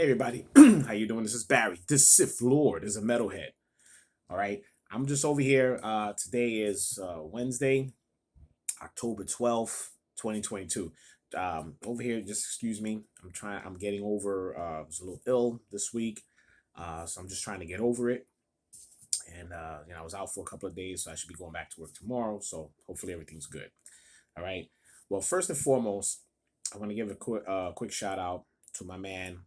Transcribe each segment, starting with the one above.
Hey everybody, how you doing? This is Barry. This Sith Lord is a metalhead. All right, I'm just over here. Today is Wednesday, October 12th, 2022. Over here, just excuse me. I'm getting over. I was a little ill this week, so I'm just trying to get over it. And I was out for a couple of days, so I should be going back to work tomorrow. So hopefully everything's good. All right. Well, first and foremost, I want to give a quick shout out to my man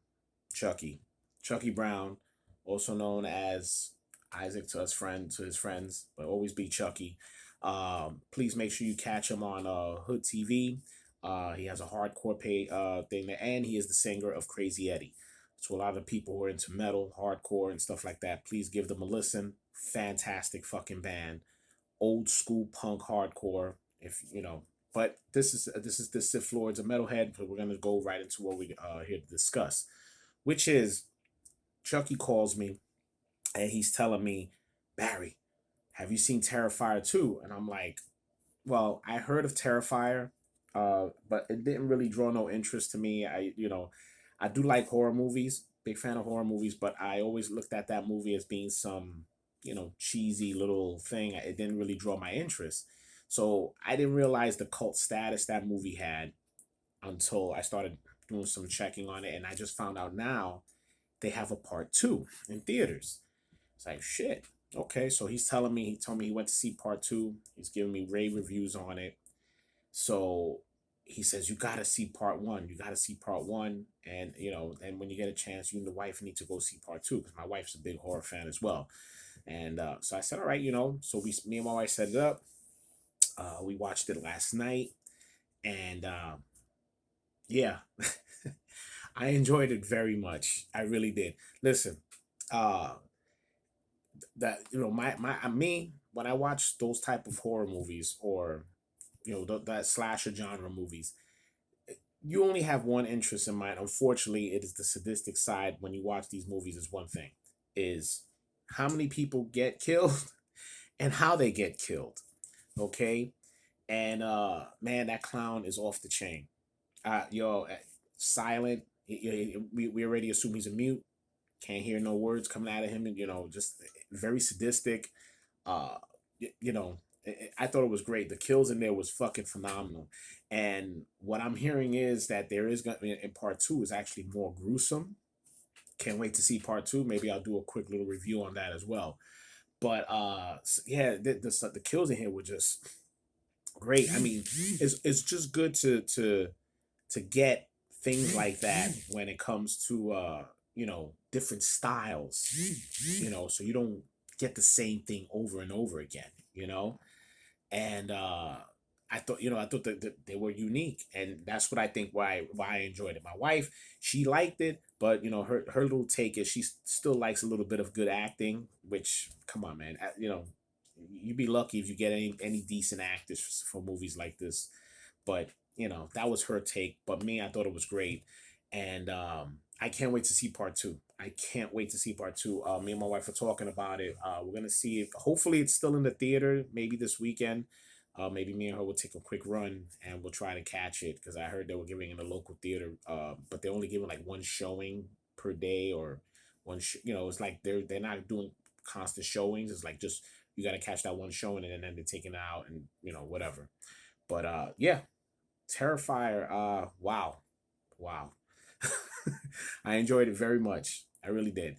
Chucky. Chucky Brown, also known as Isaac to his friends, but always be Chucky. Please make sure you catch him on Hood TV. He has a hardcore thing there, and he is the singer of Crazy Eddie. So a lot of people who are into metal, hardcore, and stuff like that, please give them a listen. Fantastic fucking band, old school punk hardcore. If you know, but this is the Sith Lords of Metalhead. So we're gonna go right into what we here to discuss, which is Chucky calls me and he's telling me, Barry, have you seen Terrifier 2? And I'm like, well, I heard of Terrifier, but it didn't really draw no interest to me. I do like horror movies, big fan of horror movies, but I always looked at that movie as being some, cheesy little thing. It didn't really draw my interest. So I didn't realize the cult status that movie had until I started doing some checking on it. And I just found out now they have a part two in theaters. It's like, shit. Okay, so he told me he went to see part two. He's giving me rave reviews on it. So he says, you gotta see part one. You gotta see part one. And, and when you get a chance, you and the wife need to go see part two because my wife's a big horror fan as well. And so I said, all right, so me and my wife set it up. We watched it last night. And yeah, I enjoyed it very much. I really did. Listen, uh, that my me when I watch those type of horror movies or that slasher genre movies, you only have one interest in mind. Unfortunately, it is the sadistic side when you watch these movies. Is one thing is how many people get killed and how they get killed. Okay, and man, that clown is off the chain. Silent. We already assume he's a mute. Can't hear no words coming out of him, and just very sadistic. Uh, I thought it was great. The kills in there was fucking phenomenal. And what I'm hearing is that there is going to in part two is actually more gruesome. Can't wait to see part two. Maybe I'll do a quick little review on that as well. But yeah, the kills in here were just great. I mean, it's just good to get things like that when it comes to different styles, so you don't get the same thing over and over again, and I thought that they were unique, and that's what I think why I enjoyed it. My wife, she liked it, but her little take is she still likes a little bit of good acting, which, come on, man, you'd be lucky if you get any decent actors for movies like this. But that was her take. But me, I thought it was great, and I can't wait to see part two. I can't wait to see part two. Me and my wife are talking about it. We're gonna see it. Hopefully, it's still in the theater. Maybe this weekend. Maybe me and her will take a quick run and we'll try to catch it because I heard they were giving it in a local theater. But they're only giving like one showing per day or it's like they're not doing constant showings. It's like just you got to catch that one showing and then they're taking it out and whatever. But yeah, Terrifier. Wow, wow. I enjoyed it very much. I really did.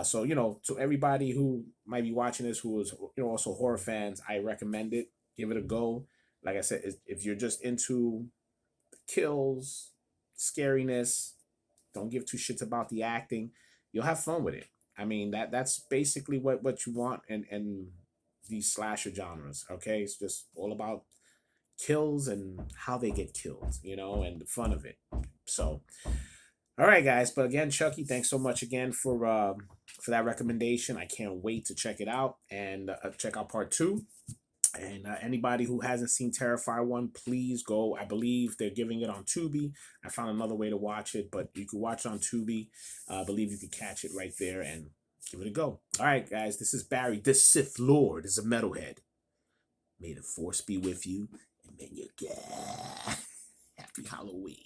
So to everybody who might be watching this, who is also horror fans, I recommend it. Give it a go. Like I said, if you're just into kills, scariness, don't give two shits about the acting. You'll have fun with it. I mean that's basically what you want and these slasher genres. Okay, it's just all about kills and how they get killed, and the fun of it. So, all right, guys. But again, Chucky, thanks so much again for that recommendation. I can't wait to check it out and check out part two. And anybody who hasn't seen Terrifier 1, please go. I believe they're giving it on Tubi. I found another way to watch it, but you can watch it on Tubi. I believe you can catch it right there and give it a go. All right, guys. This is Barry. This Sith Lord is a metalhead. May the force be with you, and may you get happy Halloween.